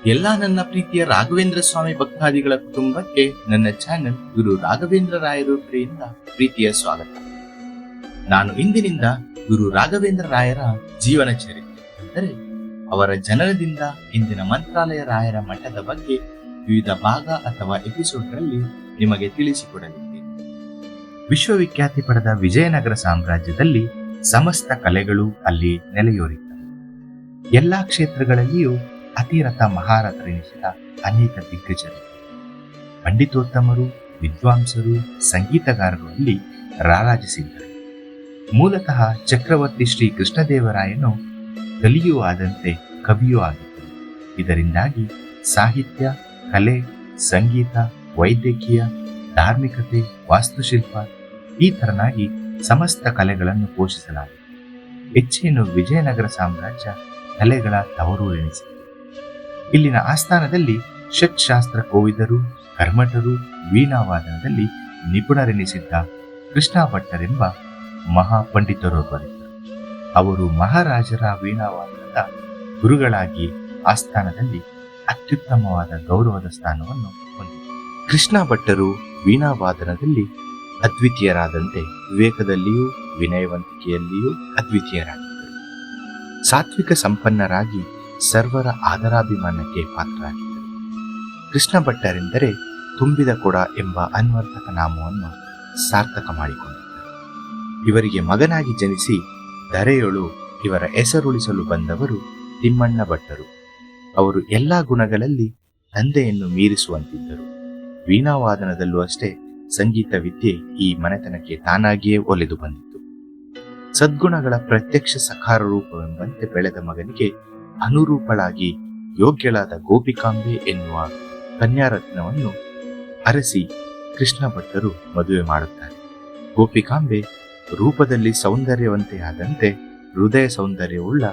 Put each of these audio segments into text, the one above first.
ಎಲ್ಲ ನನ್ನ ಪ್ರೀತಿಯ ರಾಘವೇಂದ್ರ ಸ್ವಾಮಿ ಭಕ್ತಾದಿಗಳ ಕುಟುಂಬಕ್ಕೆ ನನ್ನ ಚಾನೆಲ್ ಗುರು ರಾಘವೇಂದ್ರ ರಾಯರು ಕಡೆಯಿಂದ ಪ್ರೀತಿಯ ಸ್ವಾಗತ. ನಾನು ಇಂದಿನಿಂದ ಗುರು ರಾಘವೇಂದ್ರ ರಾಯರ ಜೀವನ ಚರಿತ್ರೆ ಅಂದರೆ ಅವರ ಜನನದಿಂದ ಇಂದಿನ ಮಂತ್ರಾಲಯ ರಾಯರ ಮಠದ ಬಗ್ಗೆ ವಿವಿಧ ಭಾಗ ಅಥವಾ ಎಪಿಸೋಡ್ಗಳಲ್ಲಿ ನಿಮಗೆ ತಿಳಿಸಿಕೊಡಲಿದ್ದೇನೆ. ವಿಶ್ವವಿಖ್ಯಾತಿ ಪಡೆದ ವಿಜಯನಗರ ಸಾಮ್ರಾಜ್ಯದಲ್ಲಿ ಸಮಸ್ತ ಕಲೆಗಳು ಅಲ್ಲಿ ನೆಲೆಯೂರಿದ್ದವು. ಎಲ್ಲಾ ಕ್ಷೇತ್ರಗಳಲ್ಲಿಯೂ ಅತಿರಥ ಮಹಾರಥರೆನಿಸಿದ ಅನೇಕ ದಿಗ್ಗಜರು, ಪಂಡಿತೋತ್ತಮರು, ವಿದ್ವಾಂಸರು, ಸಂಗೀತಗಾರರು ಅಲ್ಲಿ ರಾರಾಜಿಸಿದ್ದರು. ಮೂಲತಃ ಚಕ್ರವರ್ತಿ ಶ್ರೀ ಕೃಷ್ಣದೇವರಾಯನು ಕಲಿಯೂ ಆದಂತೆ ಕವಿಯೂ ಆಗಿದ್ದರು. ಇದರಿಂದಾಗಿ ಸಾಹಿತ್ಯ, ಕಲೆ, ಸಂಗೀತ, ವೈದ್ಯಕೀಯ, ಧಾರ್ಮಿಕತೆ, ವಾಸ್ತುಶಿಲ್ಪ ಈ ತರನಾಗಿ ಸಮಸ್ತ ಕಲೆಗಳನ್ನು ಪೋಷಿಸಲಾಗಿದೆ. ಹೆಚ್ಚೇನು ವಿಜಯನಗರ ಸಾಮ್ರಾಜ್ಯ ಕಲೆಗಳ ತವರು ಎನಿಸಿದೆ. ಇಲ್ಲಿನ ಆಸ್ಥಾನದಲ್ಲಿ ಷಟ್ಶಾಸ್ತ್ರ ಕೋವಿದರು, ಕರ್ಮಠರು, ವೀಣಾವಾದನದಲ್ಲಿ ನಿಪುಣರೆನಿಸಿದ್ದ ಕೃಷ್ಣ ಭಟ್ಟರೆಂಬ ಮಹಾಪಂಡಿತರೊಬ್ಬರಿದ್ದರು. ಅವರು ಮಹಾರಾಜರ ವೀಣಾವಾದನದ ಗುರುಗಳಾಗಿ ಆಸ್ಥಾನದಲ್ಲಿ ಅತ್ಯುತ್ತಮವಾದ ಗೌರವದ ಸ್ಥಾನವನ್ನು ಹೊಂದಿದರು. ಕೃಷ್ಣ ಭಟ್ಟರು ವೀಣಾವಾದನದಲ್ಲಿ ಅದ್ವಿತೀಯರಾದಂತೆ ವಿವೇಕದಲ್ಲಿಯೂ ವಿನಯವಂತಿಕೆಯಲ್ಲಿಯೂ ಅದ್ವಿತೀಯರಾಗಿದ್ದರು. ಸಾತ್ವಿಕ ಸಂಪನ್ನರಾಗಿ ಸರ್ವರ ಆದರಾಭಿಮಾನಕ್ಕೆ ಪಾತ್ರರಾಗಿದ್ದರು. ಕೃಷ್ಣ ಭಟ್ಟರೆಂದರೆ ತುಂಬಿದ ಕೊಡ ಎಂಬ ಅನ್ವರ್ಥಕ ನಾಮವನ್ನು ಸಾರ್ಥಕ ಮಾಡಿಕೊಂಡಿದ್ದರು. ಇವರಿಗೆ ಮಗನಾಗಿ ಜನಿಸಿ ಧರೆಯೊಳು ಇವರ ಹೆಸರುಳಿಸಲು ಬಂದವರು ತಿಮ್ಮಣ್ಣ ಭಟ್ಟರು. ಅವರು ಎಲ್ಲಾ ಗುಣಗಳಲ್ಲಿ ತಂದೆಯನ್ನು ಮೀರಿಸುವಂತಿದ್ದರು. ವೀಣಾವಾದನದಲ್ಲೂ ಅಷ್ಟೇ ಸಂಗೀತ ವಿದ್ಯೆ ಈ ಮನೆತನಕ್ಕೆ ತಾನಾಗಿಯೇ ಒಲಿದು ಬಂದಿತ್ತು. ಸದ್ಗುಣಗಳ ಪ್ರತ್ಯಕ್ಷ ಸಕಾರ ರೂಪವೆಂಬಂತೆ ಬೆಳೆದ ಮಗನಿಗೆ ಅನುರೂಪಳಾಗಿ ಯೋಗ್ಯಳಾದ ಗೋಪಿಕಾಂಬೆ ಎನ್ನುವ ಕನ್ಯಾರತ್ನವನ್ನು ಅರಸಿ ಕೃಷ್ಣ ಭಟ್ಟರು ಮದುವೆ ಮಾಡುತ್ತಾರೆ. ಗೋಪಿಕಾಂಬೆ ರೂಪದಲ್ಲಿ ಸೌಂದರ್ಯವಂತೆಯಾದಂತೆ ಹೃದಯ ಸೌಂದರ್ಯವುಳ್ಳ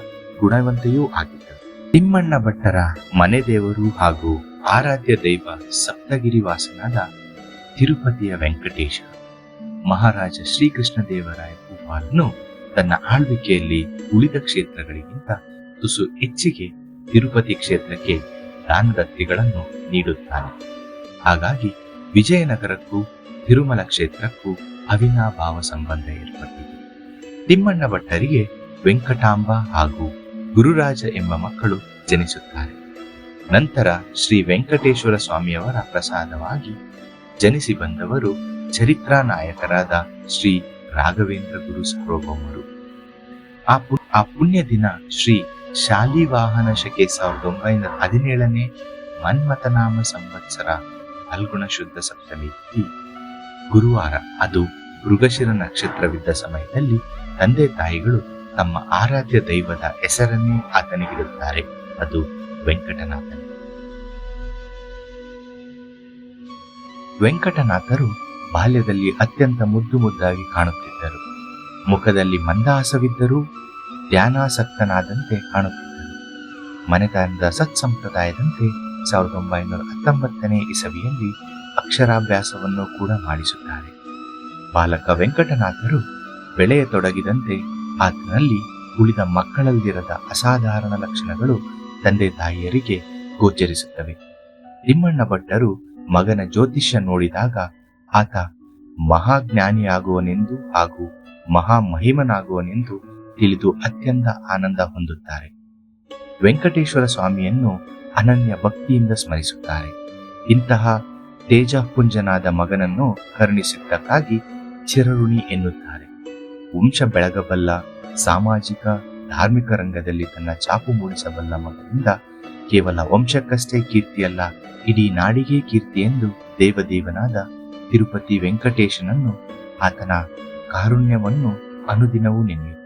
ಗುಣವಂತೆಯೂ ಆಗಿದ್ದರು. ತಿಮ್ಮಣ್ಣ ಭಟ್ಟರ ಮನೆ ದೇವರು ಹಾಗೂ ಆರಾಧ್ಯ ದೈವ ಸಪ್ತಗಿರಿ ವಾಸನಾದ ತಿರುಪತಿಯ ವೆಂಕಟೇಶ ಮಹಾರಾಜ ಶ್ರೀಕೃಷ್ಣ ದೇವರಾಯ ಭೂಪಾಲನು ತನ್ನ ಆಳ್ವಿಕೆಯಲ್ಲಿ ಉಳಿದ ಕ್ಷೇತ್ರಗಳಿಗಿಂತ ತುಸು ಹೆಚ್ಚಿಗೆ ತಿರುಪತಿ ಕ್ಷೇತ್ರಕ್ಕೆ ದಾನದತ್ತಿಗಳನ್ನು ನೀಡುತ್ತಾನೆ. ಹಾಗಾಗಿ ವಿಜಯನಗರಕ್ಕೂ ತಿರುಮಲ ಕ್ಷೇತ್ರಕ್ಕೂ ಅವಿನಾಭಾವ ಸಂಬಂಧ ಏರ್ಪಟ್ಟಿದೆ. ತಿಮ್ಮಣ್ಣ ಭಟ್ಟರಿಗೆ ವೆಂಕಟಾಂಬ ಹಾಗೂ ಗುರುರಾಜ ಎಂಬ ಮಕ್ಕಳು ಜನಿಸುತ್ತಾರೆ. ನಂತರ ಶ್ರೀ ವೆಂಕಟೇಶ್ವರ ಸ್ವಾಮಿಯವರ ಪ್ರಸಾದವಾಗಿ ಜನಿಸಿ ಬಂದವರು ಚರಿತ್ರಾ ನಾಯಕರಾದ ಶ್ರೀ ರಾಘವೇಂದ್ರ ಗುರು ಸಾರ್ವಭೌಮರು. ಆ ಪುಣ್ಯ ದಿನ ಶ್ರೀ ಶಾಲಿವಾಹನ ಶಕೆ 1917ನೇ ಮನ್ಮಥನಾಮ ಸಂವತ್ಸರ ಫಲ್ಗುಣ ಶುದ್ಧ ಸಪ್ತಮಿ ಗುರುವಾರ, ಅದು ಮೃಗಶಿರ ನಕ್ಷತ್ರವಿದ್ದ ಸಮಯದಲ್ಲಿ ತಂದೆ ತಾಯಿಗಳು ತಮ್ಮ ಆರಾಧ್ಯ ದೈವದ ಹೆಸರನ್ನೇ ಆತನಿಗಿಡುತ್ತಾರೆ. ಅದು ವೆಂಕಟನಾಥನು. ವೆಂಕಟನಾಥರು ಬಾಲ್ಯದಲ್ಲಿ ಅತ್ಯಂತ ಮುದ್ದು ಮುದ್ದಾಗಿ ಕಾಣುತ್ತಿದ್ದರು. ಮುಖದಲ್ಲಿ ಮಂದಹಾಸವಿದ್ದರೂ ಧ್ಯಾನಾಸಕ್ತನಾದಂತೆ ಕಾಣುತ್ತಿದ್ದರು. ಮನೆತನದ ಸತ್ಸಂಪ್ರದಾಯದಂತೆ 1919ನೇ ಇಸವಿಯಲ್ಲಿ ಅಕ್ಷರಾಭ್ಯಾಸವನ್ನು ಕೂಡ ಮಾಡಿಸುತ್ತಾರೆ. ಬಾಲಕ ವೆಂಕಟನಾಥರು ಬೆಳೆಯತೊಡಗಿದಂತೆ ಆತನಲ್ಲಿ ಉಳಿದ ಮಕ್ಕಳಲ್ಲಿರದ ಅಸಾಧಾರಣ ಲಕ್ಷಣಗಳು ತಂದೆ ತಾಯಿಯರಿಗೆ ಗೋಚರಿಸುತ್ತವೆ. ತಿಮ್ಮಣ್ಣ ಭಟ್ಟರು ಮಗನ ಜ್ಯೋತಿಷ್ಯ ನೋಡಿದಾಗ ಆತ ಮಹಾಜ್ಞಾನಿಯಾಗುವನೆಂದು ಹಾಗೂ ಮಹಾಮಹಿಮನಾಗುವನೆಂದು ತಿಳಿದು ಅತ್ಯಂತ ಆನಂದ ಹೊಂದುತ್ತಾರೆ. ವೆಂಕಟೇಶ್ವರ ಸ್ವಾಮಿಯನ್ನು ಅನನ್ಯ ಭಕ್ತಿಯಿಂದ ಸ್ಮರಿಸುತ್ತಾರೆ. ಇಂತಹ ತೇಜಪುಂಜನಾದ ಮಗನನ್ನು ಕರುಣಿಸಿದ್ದಕ್ಕಾಗಿ ಚಿರಋಣಿ ಎನ್ನುತ್ತಾರೆ. ವಂಶ ಬೆಳಗಬಲ್ಲ, ಸಾಮಾಜಿಕ ಧಾರ್ಮಿಕ ರಂಗದಲ್ಲಿ ತನ್ನ ಛಾಪು ಮೂಡಿಸಬಲ್ಲ ಮಗನಿಂದ ಕೇವಲ ವಂಶಕ್ಕಷ್ಟೇ ಕೀರ್ತಿಯಲ್ಲ, ಇಡೀ ನಾಡಿಗೆ ಕೀರ್ತಿ ಎಂದು ದೇವದೇವನಾದ ತಿರುಪತಿ ವೆಂಕಟೇಶನನ್ನು, ಆತನ ಕಾರುಣ್ಯವನ್ನು ಅನುದಿನವೂ ನೆನೆಯುತ್ತಾರೆ.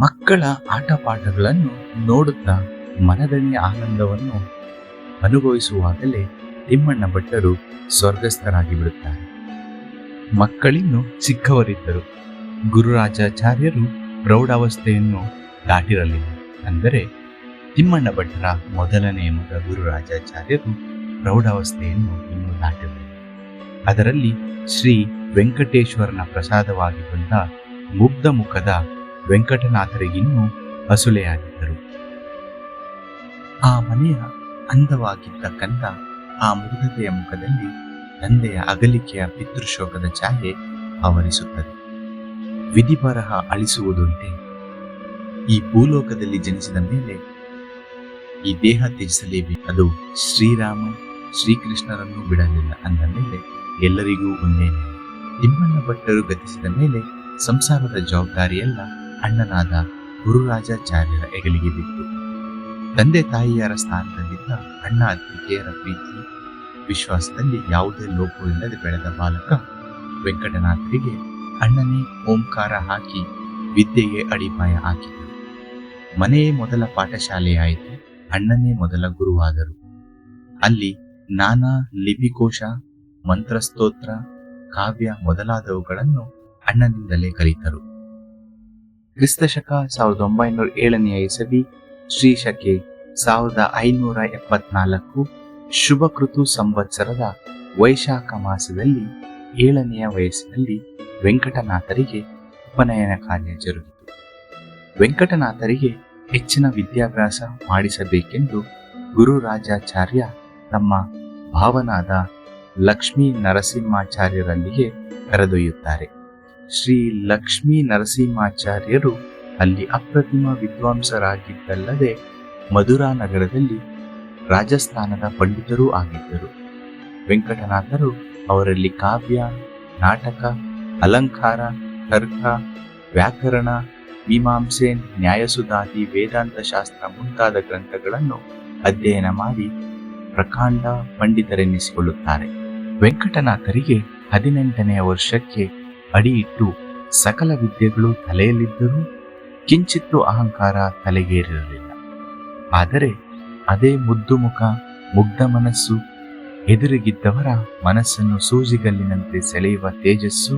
ಮಕ್ಕಳ ಆಟಪಾಠಗಳನ್ನು ನೋಡುತ್ತಾ ಮನದಣಿಯ ಆನಂದವನ್ನು ಅನುಭವಿಸುವಾಗಲೇ ತಿಮ್ಮಣ್ಣ ಭಟ್ಟರು ಸ್ವರ್ಗಸ್ಥರಾಗಿ ಬಿಡುತ್ತಾರೆ. ಮಕ್ಕಳಿನ್ನು ಚಿಕ್ಕವರಿದ್ದರು. ಗುರುರಾಜಾಚಾರ್ಯರು ಪ್ರೌಢಾವಸ್ಥೆಯನ್ನು ದಾಟಿರಲಿಲ್ಲ. ಅಂದರೆ ತಿಮ್ಮಣ್ಣ ಭಟ್ಟರ ಮೊದಲನೆಯ ಮಗ ಗುರುರಾಜಾಚಾರ್ಯರು ಪ್ರೌಢಾವಸ್ಥೆಯನ್ನು ಇನ್ನೂ ದಾಟಿರಲಿಲ್ಲ. ಅದರಲ್ಲಿ ಶ್ರೀ ವೆಂಕಟೇಶ್ವರನ ಪ್ರಸಾದವಾಗಿ ಬಂದ ಮುಗ್ಧ ಮುಖದ ವೆಂಕಟನಾಥರಿಗಿನ್ನೂ ಅಸುಲೆಯಾಗಿದ್ದರು. ಆ ಮನೆಯ ಅಂದವಾಗಿದ್ದ ಕಂದ ಆ ಮುಗ್ಧತೆಯ ಮುಖದಲ್ಲಿ ತಂದೆಯ ಅಗಲಿಕೆಯ ಪಿತೃಶೋಕದ ಛಾಯೆ ಆವರಿಸುತ್ತದೆ. ವಿಧಿ ಬರಹ ಅಳಿಸುವುದುಂಟೆ? ಈ ಭೂಲೋಕದಲ್ಲಿ ಜನಿಸಿದ ಮೇಲೆ ಈ ದೇಹ ತ್ಯಜಿಸಲೇಬೇಕು. ಅದು ಶ್ರೀರಾಮ ಶ್ರೀಕೃಷ್ಣರನ್ನು ಬಿಡಲಿಲ್ಲ ಅಂದ ಮೇಲೆ ಎಲ್ಲರಿಗೂ ಒಂದೇ ನ್ಯಾಯ. ತಿಮ್ಮಣ್ಣ ಭಟ್ಟರು ಗತಿಸಿದ ಮೇಲೆ ಸಂಸಾರದ ಜವಾಬ್ದಾರಿಯೆಲ್ಲ ಅಣ್ಣನಾದ ಗುರುರಾಜಾಚಾರ್ಯರ ಹೆಗಲಿಗೆ ಬಿತ್ತು. ತಂದೆ ತಾಯಿಯರ ಸ್ಥಾನದಲ್ಲಿದ್ದ ಅಣ್ಣ ಅತ್ತಿಗೆಯರ ಪ್ರೀತಿ ವಿಶ್ವಾಸದಲ್ಲಿ ಯಾವುದೇ ಲೋಪವಿಲ್ಲದೆ ಬೆಳೆದ ಬಾಲಕ ವೆಂಕಟನಾಥರಿಗೆ ಅಣ್ಣನೇ ಓಂಕಾರ ಹಾಕಿ ವಿದ್ಯೆಗೆ ಅಡಿಪಾಯ ಹಾಕಿದರು. ಮನೆಯೇ ಮೊದಲ ಪಾಠಶಾಲೆಯಾಯಿತು. ಅಣ್ಣನೇ ಮೊದಲ ಗುರುವಾದರು. ಅಲ್ಲಿ ನಾನಾ ಲಿಪಿಕೋಶ, ಮಂತ್ರಸ್ತೋತ್ರ, ಕಾವ್ಯ ಮೊದಲಾದವುಗಳನ್ನು ಅಣ್ಣನಿಂದಲೇ ಕಲಿತರು. ಕ್ರಿಸ್ತಶಕ 1907 ಇಸವಿ, ಶ್ರೀ ಶಕೆ 1574 ಶುಭ ಕೃತು ಸಂವತ್ಸರದ ವೈಶಾಖ ಮಾಸದಲ್ಲಿ 7ನೆಯ ವಯಸ್ಸಿನಲ್ಲಿ ವೆಂಕಟನಾಥರಿಗೆ ಉಪನಯನ ಕಾರ್ಯ ಜರುಗಿತು. ವೆಂಕಟನಾಥರಿಗೆ ಹೆಚ್ಚಿನ ವಿದ್ಯಾಭ್ಯಾಸ ಮಾಡಿಸಬೇಕೆಂದು ಗುರುರಾಜಾಚಾರ್ಯ ತಮ್ಮ ಭಾವನಾದ ಲಕ್ಷ್ಮೀ ನರಸಿಂಹಾಚಾರ್ಯರಲ್ಲಿಗೆ ಕರೆದೊಯ್ಯುತ್ತಾರೆ. ಶ್ರೀ ಲಕ್ಷ್ಮೀ ನರಸಿಂಹಾಚಾರ್ಯರು ಅಲ್ಲಿ ಅಪ್ರತಿಮ ವಿದ್ವಾಂಸರಾಗಿದ್ದಲ್ಲದೆ ಮಧುರಾ ನಗರದಲ್ಲಿ ರಾಜಸ್ಥಾನದ ಪಂಡಿತರೂ ಆಗಿದ್ದರು. ವೆಂಕಟನಾಥರು ಅವರಲ್ಲಿ ಕಾವ್ಯ, ನಾಟಕ, ಅಲಂಕಾರ, ತರ್ಕ, ವ್ಯಾಕರಣ, ಮೀಮಾಂಸೆ, ನ್ಯಾಯಸುಧಾದಿ, ವೇದಾಂತ ಶಾಸ್ತ್ರ ಮುಂತಾದ ಗ್ರಂಥಗಳನ್ನು ಅಧ್ಯಯನ ಮಾಡಿ ಪ್ರಕಾಂಡ ಪಂಡಿತರೆನ್ನಿಸಿಕೊಳ್ಳುತ್ತಾರೆ. ವೆಂಕಟನಾಥರಿಗೆ 18ನೆಯ ವರ್ಷಕ್ಕೆ ಅಡಿಯಿಟ್ಟು ಸಕಲ ವಿದ್ಯೆಗಳು ತಲೆಯಲ್ಲಿದ್ದರೂ ಕಿಂಚಿತ್ತೂ ಅಹಂಕಾರ ತಲೆಗೇರಿರಲಿಲ್ಲ. ಆದರೆ ಅದೇ ಮುದ್ದು ಮುಖ, ಮುಗ್ಧ ಮನಸ್ಸು, ಎದುರಿಗಿದ್ದವರ ಮನಸ್ಸನ್ನು ಸೂಜಿಗಲ್ಲಿನಂತೆ ಸೆಳೆಯುವ ತೇಜಸ್ಸು,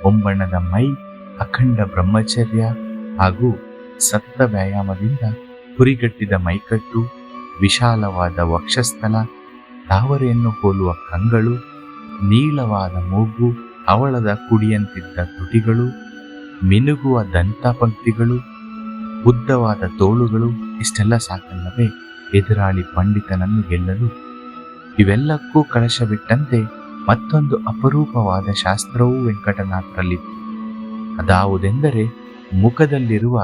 ಒಂಬಣ್ಣದ ಮೈ, ಅಖಂಡ ಬ್ರಹ್ಮಚರ್ಯ ಹಾಗೂ ಸತತ ವ್ಯಾಯಾಮದಿಂದ ಹುರಿಗಟ್ಟಿದ ಮೈಕಟ್ಟು, ವಿಶಾಲವಾದ ವಕ್ಷಸ್ಥಲ, ತಾವರೆಯನ್ನು ಹೋಲುವ ಕಂಗಳು, ನೀಳವಾದ ಮೂಗು, ಹವಳದ ಕುಡಿಯಂತಿದ್ದ ತುಟಿಗಳು, ಮಿನುಗುವ ದಂತಪಂಕ್ತಿಗಳು, ಉದ್ದವಾದ ತೋಳುಗಳು ಇಷ್ಟೆಲ್ಲ ಸಾಕಲ್ಲವೇ ಎದುರಾಳಿ ಪಂಡಿತನನ್ನು ಗೆಲ್ಲಲು? ಇವೆಲ್ಲಕ್ಕೂ ಕಳಶವಿಟ್ಟಂತೆ ಮತ್ತೊಂದು ಅಪರೂಪವಾದ ಶಾಸ್ತ್ರವೂ ವೆಂಕಟನಾಥರಲ್ಲಿತ್ತು. ಅದಾವುದೆಂದರೆ ಮುಖದಲ್ಲಿರುವ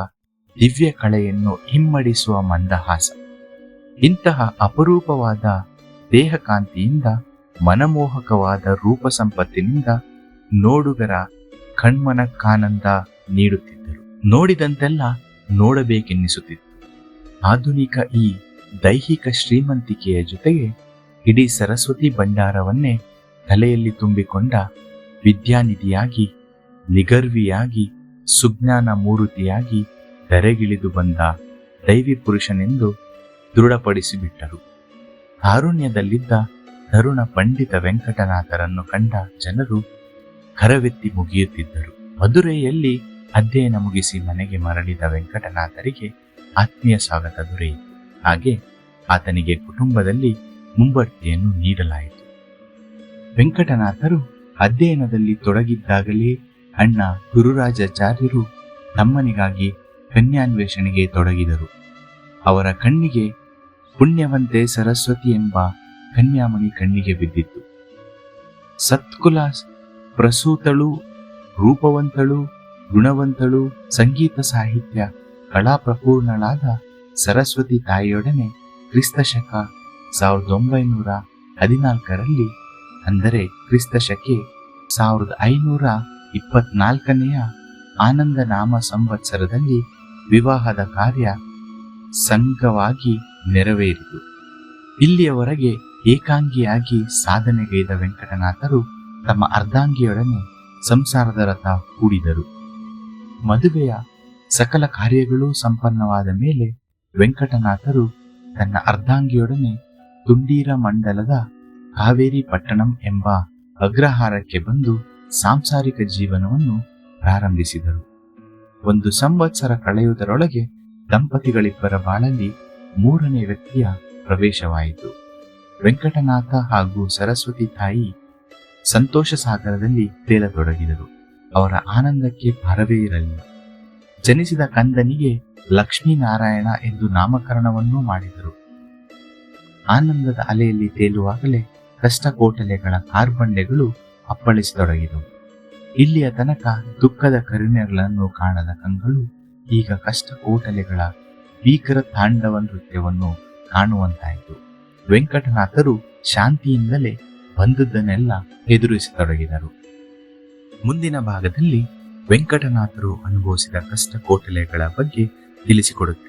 ದಿವ್ಯ ಕಳೆಯನ್ನು ಹಿಮ್ಮಡಿಸುವ ಮಂದಹಾಸ. ಇಂತಹ ಅಪರೂಪವಾದ ದೇಹಕಾಂತಿಯಿಂದ, ಮನಮೋಹಕವಾದ ರೂಪ ಸಂಪತ್ತಿನಿಂದ ನೋಡುಗರ ಕಣ್ಮನಕ್ಕಾನಂದ ನೀಡುತ್ತಿದ್ದರು. ನೋಡಿದಂತೆಲ್ಲ ನೋಡಬೇಕೆನ್ನಿಸುತ್ತಿತ್ತು. ಆಧುನಿಕ ಈ ದೈಹಿಕ ಶ್ರೀಮಂತಿಕೆಯ ಜೊತೆಗೆ ಇಡೀ ಸರಸ್ವತಿ ಭಂಡಾರವನ್ನೇ ತಲೆಯಲ್ಲಿ ತುಂಬಿಕೊಂಡ ವಿದ್ಯಾನಿಧಿಯಾಗಿ, ನಿಗರ್ವಿಯಾಗಿ, ಸುಜ್ಞಾನ ಮೂರುತಿಯಾಗಿ ಧರೆಗಿಳಿದು ಬಂದ ದೈವಿ ಪುರುಷನೆಂದು ದೃಢಪಡಿಸಿಬಿಟ್ಟರು. ಕಾರುಣ್ಯದಲ್ಲಿದ್ದ ತರುಣ ಪಂಡಿತ ವೆಂಕಟನಾಥರನ್ನು ಕಂಡ ಜನರು ಕರವೆತ್ತಿ ಮುಗಿಯುತ್ತಿದ್ದರು. ಮಧುರೆಯಲ್ಲಿ ಅಧ್ಯಯನ ಮುಗಿಸಿ ಮನೆಗೆ ಮರಳಿದ ವೆಂಕಟನಾಥರಿಗೆ ಆತ್ಮೀಯ ಸ್ವಾಗತ ದೊರೆಯಿತು. ಹಾಗೆ ಆತನಿಗೆ ಕುಟುಂಬದಲ್ಲಿ ಮುಂಬಡ್ತಿಯನ್ನು ನೀಡಲಾಯಿತು. ವೆಂಕಟನಾಥರು ಅಧ್ಯಯನದಲ್ಲಿ ತೊಡಗಿದ್ದಾಗಲೇ ಅಣ್ಣ ಗುರುರಾಜಾಚಾರ್ಯರು ತಮ್ಮನಿಗಾಗಿ ಕನ್ಯಾನ್ವೇಷಣೆಗೆ ತೊಡಗಿದರು. ಅವರ ಕಣ್ಣಿಗೆ ಪುಣ್ಯವಂತೆ ಸರಸ್ವತಿ ಎಂಬ ಕನ್ಯಾಮಣಿ ಕಣ್ಣಿಗೆ ಬಿದ್ದಿತ್ತು. ಸತ್ಕುಲ ಪ್ರಸೂತಳು, ರೂಪವಂತಳು, ಗುಣವಂತಳು, ಸಂಗೀತ ಸಾಹಿತ್ಯ ಕಲಾಪ್ರಪೂರ್ಣಳಾದ ಸರಸ್ವತಿ ತಾಯಿಯೊಡನೆ ಕ್ರಿಸ್ತಶಕ 1914 ಅಂದರೆ ಕ್ರಿಸ್ತಶಕೆ 1524 ಆನಂದ ನಾಮ ಸಂವತ್ಸರದಲ್ಲಿ ವಿವಾಹದ ಕಾರ್ಯ ಸಂಘವಾಗಿ ನೆರವೇರಿತು. ಇಲ್ಲಿಯವರೆಗೆ ಏಕಾಂಗಿಯಾಗಿ ಸಾಧನೆಗೈದ ವೆಂಕಟನಾಥರು ತಮ್ಮ ಅರ್ಧಾಂಗಿಯೊಡನೆ ಸಂಸಾರದ ರಥ ಹೂಡಿದರು. ಮದುವೆಯ ಸಕಲ ಕಾರ್ಯಗಳೂ ಸಂಪನ್ನವಾದ ಮೇಲೆ ವೆಂಕಟನಾಥರು ತನ್ನ ಅರ್ಧಾಂಗಿಯೊಡನೆ ತುಂಡೀರ ಮಂಡಲದ ಕಾವೇರಿ ಪಟ್ಟಣಂ ಎಂಬ ಅಗ್ರಹಾರಕ್ಕೆ ಬಂದು ಸಾಂಸಾರಿಕ ಜೀವನವನ್ನು ಪ್ರಾರಂಭಿಸಿದರು. 1 ಸಂವತ್ಸರ ಕಳೆಯುವುದರೊಳಗೆ ದಂಪತಿಗಳಿಬ್ಬರ ಬಾಳಲ್ಲಿ 3ನೇ ವ್ಯಕ್ತಿಯ ಪ್ರವೇಶವಾಯಿತು. ವೆಂಕಟನಾಥ ಹಾಗೂ ಸರಸ್ವತಿ ತಾಯಿ ಸಂತೋಷ ಸಾಗರದಲ್ಲಿ ತೇಲತೊಡಗಿದರು. ಅವರ ಆನಂದಕ್ಕೆ ಪಾರವೇ ಇರಲಿಲ್ಲ. ಜನಿಸಿದ ಕಂದನಿಗೆ ಲಕ್ಷ್ಮೀನಾರಾಯಣ ಎಂದು ನಾಮಕರಣವನ್ನೂ ಮಾಡಿದರು. ಆನಂದದ ಅಲೆಯಲ್ಲಿ ತೇಲುವಾಗಲೇ ಕಷ್ಟ ಕೋಟಲೆಗಳ ಕಾರ್ಬಂಡೆಗಳು ಅಪ್ಪಳಿಸತೊಡಗಿದವು. ಇಲ್ಲಿಯ ತನಕ ದುಃಖದ ಕರುಣೆಗಳನ್ನು ಕಾಣದ ಕಂಗಳು ಈಗ ಕಷ್ಟ ಕೋಟಲೆಗಳ ಭೀಕರ ತಾಂಡವ ನೃತ್ಯವನ್ನು ಕಾಣುವಂತಾಯಿತು. ವೆಂಕಟನಾಥರು ಶಾಂತಿಯಿಂದಲೇ ಬಂದದ್ದನ್ನೆಲ್ಲ ಎದುರಿಸತೊಡಗಿದರು. ಮುಂದಿನ ಭಾಗದಲ್ಲಿ ವೆಂಕಟನಾಥರು ಅನುಭವಿಸಿದ ಕಷ್ಟ ಕೋಟಲೆಗಳ ಬಗ್ಗೆ ತಿಳಿಸಿಕೊಡುತ್ತೇನೆ.